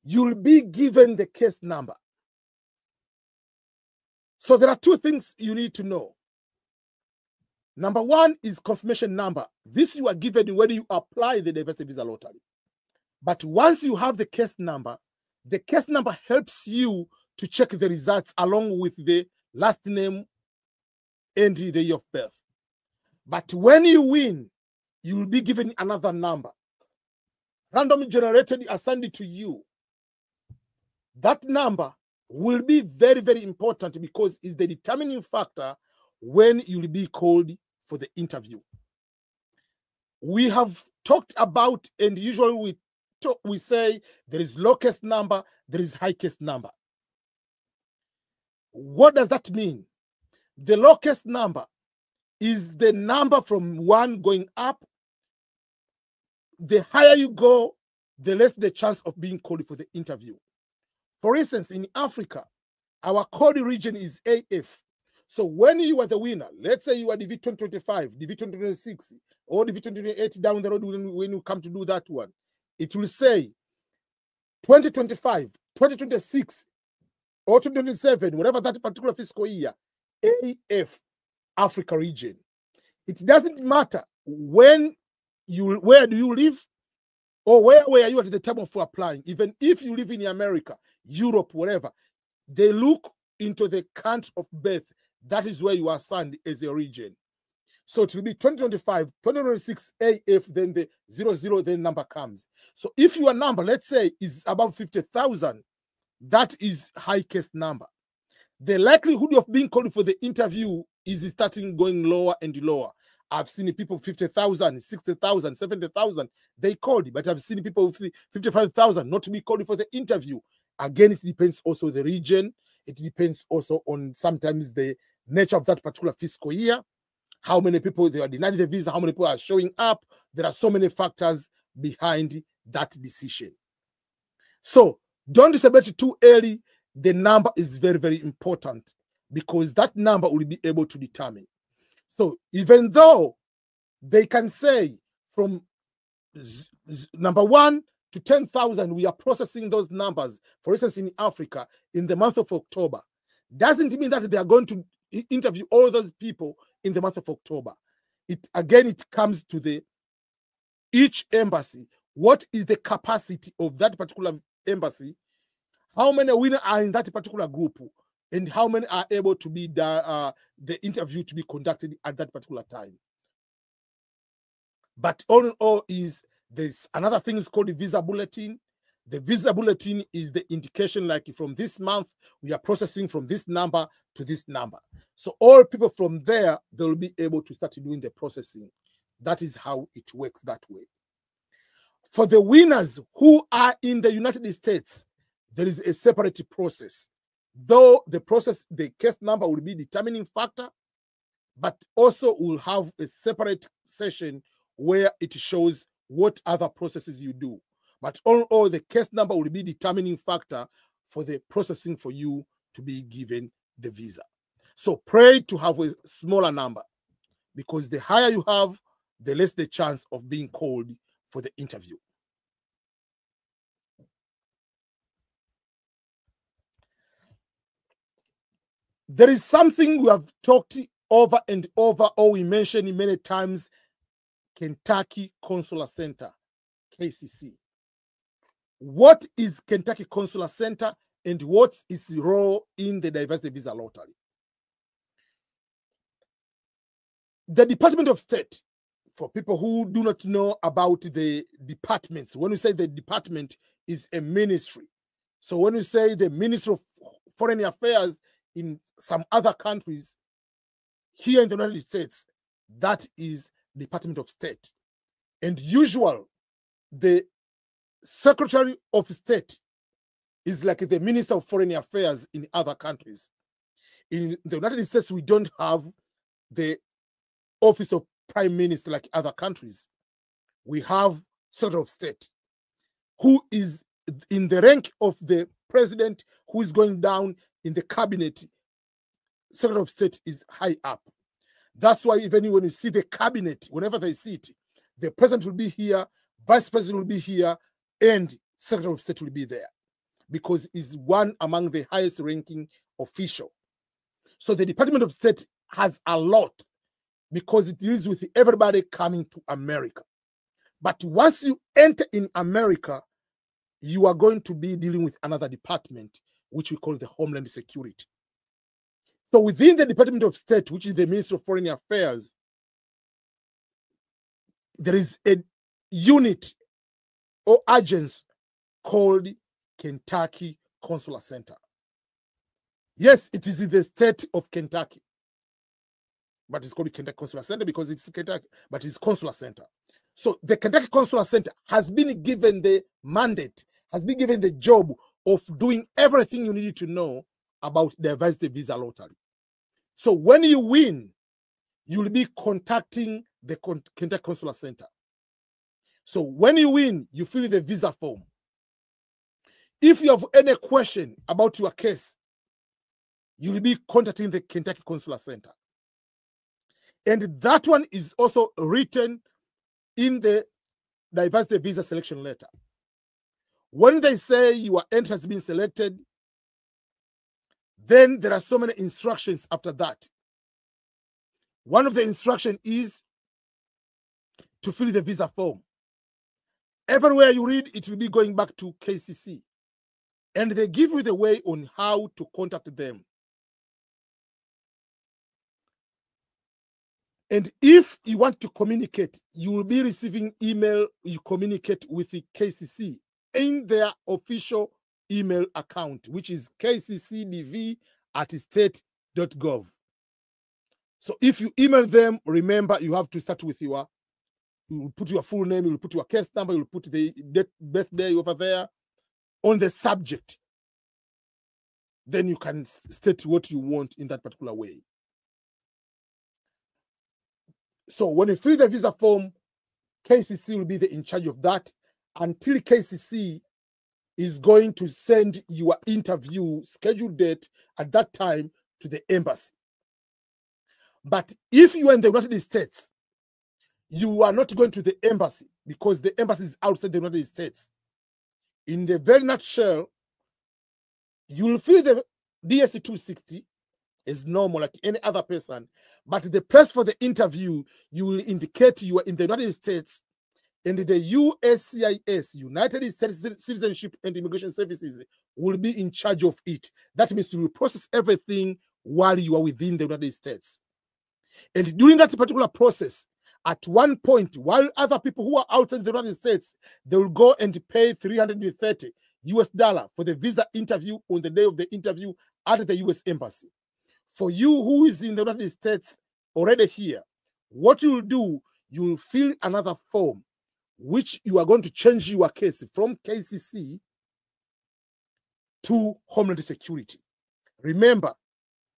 A: you'll be given the case number. So there are two things you need to know. Number one is confirmation number. This you are given when you apply the diversity visa lottery. But once you have the case number helps you to check the results along with the last name and the year of birth. But when you win, you will be given another number, randomly generated, assigned to you. That number will be very, very important because it's the determining factor when you'll be called for the interview. We have talked about, and usually we say there is low case number, there is high case number. What does that mean? The low case number is the number from 1 going up. The higher you go, the less the chance of being called for the interview. For instance, in Africa, our code region is AF. So when you are the winner, let's say you are DV 2025, DV 2026, or DV 2028 down the road when you come to do that one, it will say 2025, 2026, or 2027, whatever that particular fiscal year, AF, Africa region. It doesn't matter where do you live or where were you at the time of applying. Even if you live in America, Europe, wherever, they look into the country of birth. That is where you are assigned as a region. So it will be 2025, 2026 AF, then the 00, then number comes. So if your number, let's say, is above 50,000, that is high case number. The likelihood of being called for the interview is starting going lower and lower. I've seen people 50,000, 60,000, 70,000, they called, but I've seen people 55,000 not to be called for the interview. Again, it depends also the region. It depends also on sometimes the nature of that particular fiscal year, how many people they are denied the visa, how many people are showing up. There are so many factors behind that decision. So don't celebrate too early. The number is very, very important because that number will be able to determine. So even though they can say from number 1 to 10,000, we are processing those numbers, for instance, in Africa, in the month of October, doesn't mean that they are going to interview all those people in the month of October. It comes to each embassy. What is the capacity of that particular embassy? How many winners are in that particular group? And how many are able to be the interview to be conducted at that particular time? But all in all, there's another thing is called the visa bulletin. The visa bulletin is the indication, like from this month, we are processing from this number to this number. So all people from there, they will be able to start doing the processing. That is how it works that way. For the winners who are in the United States, there is a separate process. Though the process, the case number will be determining factor, but also will have a separate session where it shows what other processes you do. But all the case number will be determining factor for the processing for you to be given the visa. So pray to have a smaller number, because the higher you have, the less the chance of being called for the interview. There is something we have talked over and over, or we mentioned many times, Kentucky Consular Center, KCC. What is Kentucky Consular Center and what is the role in the diversity visa lottery? The Department of State, for people who do not know about the departments, when we say the department is a ministry. So when we say the Ministry of Foreign Affairs in some other countries, here in the United States, that is Department of State. And usual, the Secretary of State is like the Minister of Foreign Affairs in other countries. In the United States, we don't have the Office of Prime Minister like other countries. We have Secretary of State, who is in the rank of the president, who is going down in the cabinet. Secretary of State is high up. That's why even when you see the cabinet, whenever they sit, the president will be here, vice president will be here, and Secretary of State will be there, because he's one among the highest ranking official. So the Department of State has a lot, because it deals with everybody coming to America. But once you enter in America, you are going to be dealing with another department, which we call the Homeland Security. So within the Department of State, which is the Ministry of Foreign Affairs, there is a unit or agency called Kentucky Consular Center. Yes, it is in the state of Kentucky, but it's called Kentucky Consular Center because it's Kentucky, but it's Consular Center. So the Kentucky Consular Center has been given the mandate, has been given the job of doing everything you need to know about the diversity visa lottery. So when you win, you will be contacting the Kentucky Consular Center. So when you win, you fill the visa form. If you have any question about your case, you will be contacting the Kentucky Consular Center. And that one is also written in the diversity visa selection letter. When they say your entry has been selected, then there are so many instructions after that. One of the instructions is to fill the visa form. Everywhere you read, it will be going back to KCC. And they give you the way on how to contact them. And if you want to communicate, you will be receiving email, you communicate with the KCC in their official email account, which is kccdv@state.gov. So if you email them, remember you have to start with you will put your full name, you will put your case number, you will put the birthday over there on the subject. Then you can state what you want in that particular way. So when you fill the visa form, KCC will be in charge of that until KCC is going to send your interview scheduled date at that time to the embassy. But if you are in the United States, you are not going to the embassy because the embassy is outside the United States. In the very nutshell, you will fill the DSC 260 as normal, like any other person. But the place for the interview, you will indicate you are in the United States, and the USCIS, United States Citizenship and Immigration Services, will be in charge of it. That means you will process everything while you are within the United States. And during that particular process, at one point, while other people who are outside the United States, they will go and pay $330 for the visa interview on the day of the interview at the US Embassy. For you who is in the United States already here, what you will do, you will fill another form which you are going to change your case from KCC to Homeland Security. Remember,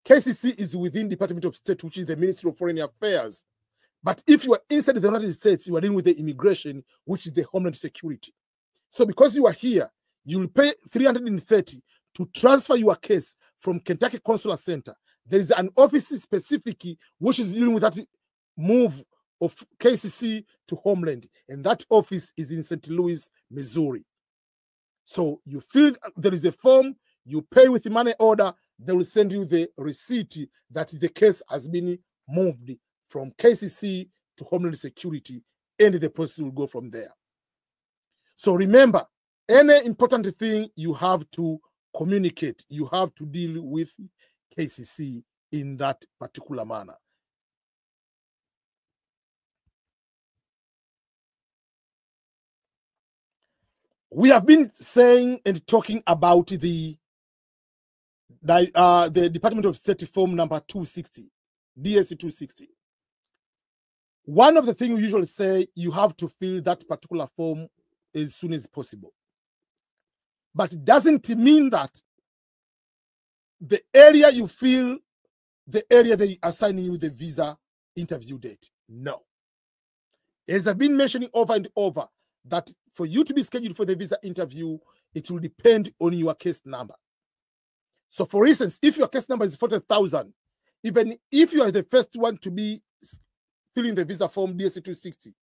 A: KCC is within Department of State, which is the Ministry of Foreign Affairs. But if you are inside the United States, you are dealing with the immigration, which is the Homeland Security. So because you are here, you will pay $330 to transfer your case from Kentucky Consular Center. There is an office specific which is dealing with that move of KCC to Homeland, and that office is in St. Louis, Missouri. So you fill, there is a form, you pay with the money order, they will send you the receipt that the case has been moved from KCC to Homeland Security, and the process will go from there. So remember, any important thing you have to communicate, you have to deal with KCC in that particular manner. We have been saying and talking about the Department of State form number 260, DSC 260. One of the things we usually say, you have to fill that particular form as soon as possible. But it doesn't mean that the area you fill, the area they assign you the visa interview date. No. As I've been mentioning over and over, that for you to be scheduled for the visa interview, it will depend on your case number. So for instance, if your case number is 40,000, even if you are the first one to be filling the visa form DSC 260,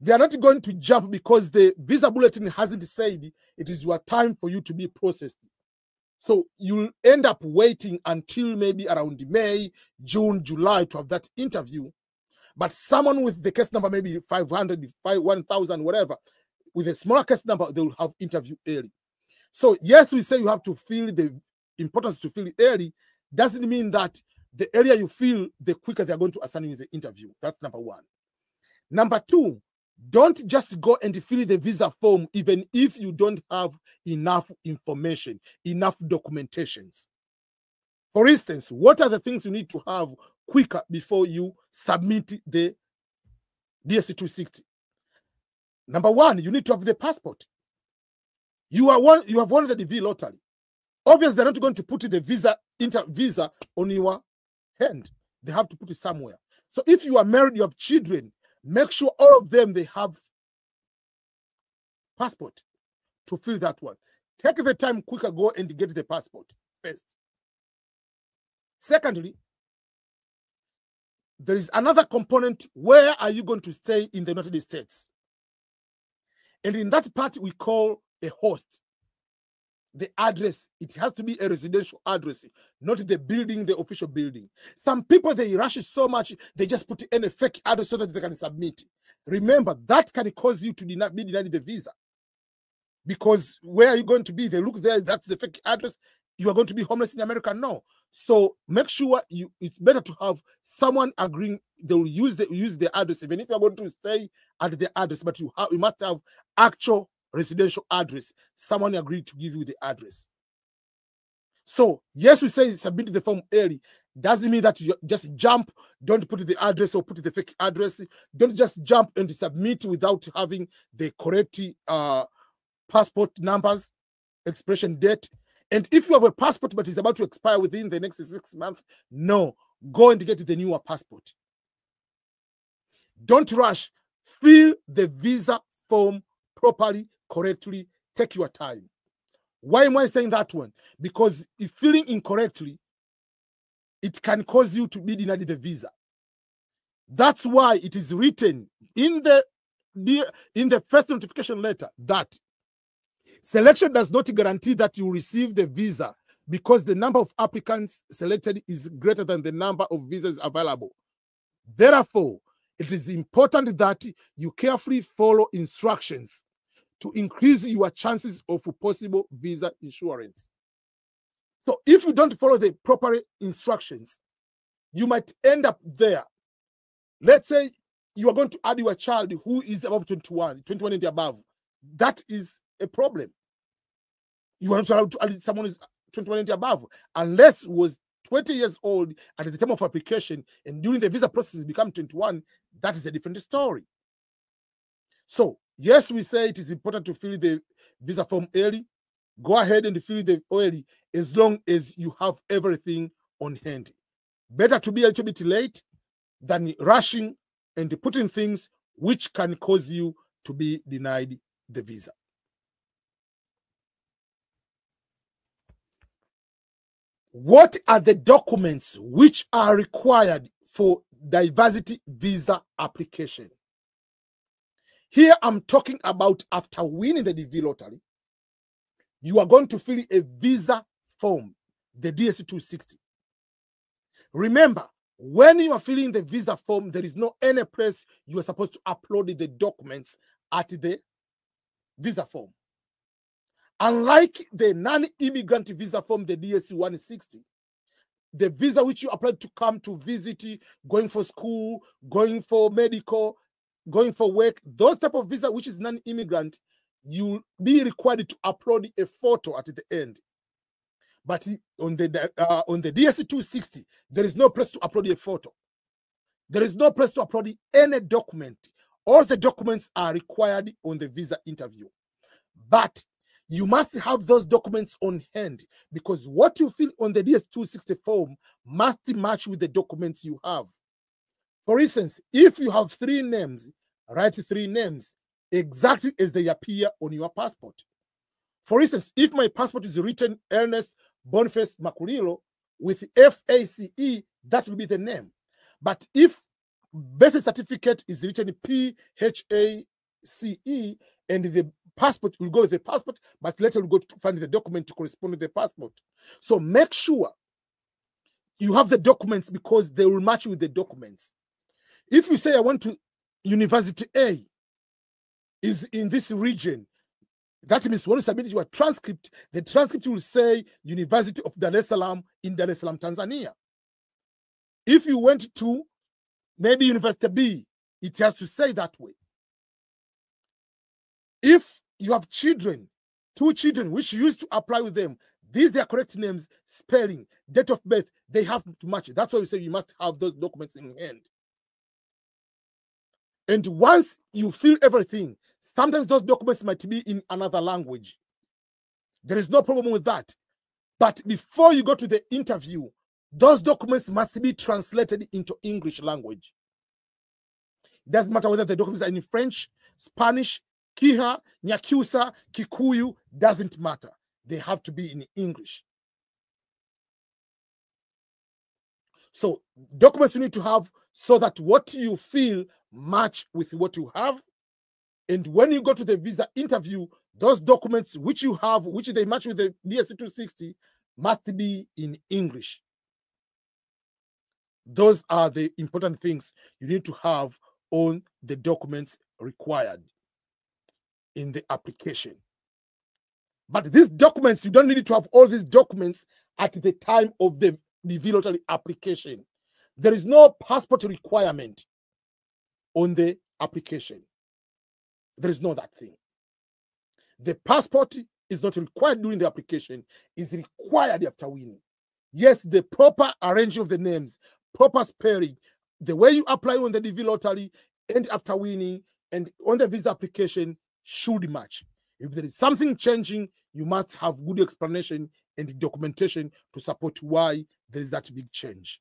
A: they are not going to jump because the visa bulletin hasn't said it is your time for you to be processed. So you'll end up waiting until maybe around May, June, July to have that interview. But someone with the case number, maybe 500, 1,000, whatever, with a smaller case number, they will have interview early. So yes, we say you have to feel the importance to feel early. Doesn't mean that the earlier you feel, the quicker they're going to assign you the interview. That's number one. Number two, don't just go and fill the visa form even if you don't have enough information, enough documentations. For instance, what are the things you need to have quicker before you submit the DSC 260? Number one, you need to have the passport. You have won the DV lottery. Obviously, they're not going to put the visa on your hand. They have to put it somewhere. So if you are married, you have children, make sure all of them, they have passport to fill that one. Take the time quicker, go and get the passport first. Secondly, there is another component. Where are you going to stay in the United States? And in that part, we call a host. The address, it has to be a residential address, not the building, the official building. Some people, they rush so much, they just put in a fake address so that they can submit. Remember, that can cause you to be denied the visa. Because where are you going to be? They look there, that's the fake address. You are going to be homeless in America? No. So make sure it's better to have someone agreeing. They will use the address, even if you are going to stay at the address, but you must have actual residential address. Someone agreed to give you the address. So yes, we say submit the form early. Doesn't mean that you just jump. Don't put the address or put the fake address. Don't just jump and submit without having the correct passport numbers, expiration date. And if you have a passport but it's about to expire within the next 6 months, no, go and get the newer passport. Don't rush. Fill the visa form properly, correctly. Take your time. Why am I saying that one? Because if filling incorrectly, it can cause you to be denied the visa. That's why it is written in the first notification letter that selection does not guarantee that you receive the visa because the number of applicants selected is greater than the number of visas available. Therefore, it is important that you carefully follow instructions to increase your chances of possible visa insurance. So if you don't follow the proper instructions, you might end up there. Let's say you are going to add your child who is above 21 and above. That is a problem. You are not allowed to add someone who is 21 and above unless was 20 years old at the time of application and during the visa process become 21. That is a different story. So, yes, we say it is important to fill the visa form early. Go ahead and fill the early as long as you have everything on hand. Better to be a little bit late than rushing and putting things which can cause you to be denied the visa. What are the documents which are required for diversity visa application? Here I'm talking about after winning the DV lottery, you are going to fill a visa form, the DS-260. Remember, when you are filling the visa form, there is no any place you are supposed to upload the documents at the visa form. Unlike the non-immigrant visa form, the DS-160, the visa which you applied to come to visit, going for school, going for medical, going for work, those type of visa which is non-immigrant, you'll be required to upload a photo at the end. But on the DS-260, there is no place to upload a photo. There is no place to upload any document. All the documents are required on the visa interview. But you must have those documents on hand, because what you fill on the DS-260 form must match with the documents you have. For instance, if you have 3 names, write 3 names exactly as they appear on your passport. For instance, if my passport is written Ernest Makulilo with FACE, that will be the name. But if birth certificate is written PHACE and the passport will go with the passport, but later we'll go to find the document to correspond with the passport. So make sure you have the documents, because they will match with the documents. If you say I want to University A is in this region, that means when you submit your transcript, the transcript will say University of Dar es Salaam in Dar es Salaam, Tanzania. If you went to maybe University B, it has to say that way. If you have children, 2 children, which you used to apply with them, these are correct names, spelling, date of birth, they have to match it. That's why we say you must have those documents in hand. And once you fill everything, sometimes those documents might be in another language. There is no problem with that. But before you go to the interview, those documents must be translated into English language. It doesn't matter whether the documents are in French, Spanish, Kiha, Nyakyusa, Kikuyu, doesn't matter. They have to be in English. So documents you need to have so that what you feel match with what you have. And when you go to the visa interview, those documents which you have, which they match with the DS-260, must be in English. Those are the important things you need to have on the documents required in the application. But these documents, you don't need to have all these documents at the time of the lottery application. There is no passport requirement on the application. There is no that thing. The passport is not required during the application, is required after winning. Yes, the proper arranging of the names, proper spelling, the way you apply on the DV lottery and after winning and on the visa application should match. If there is something changing, you must have good explanation and documentation to support why there is that big change.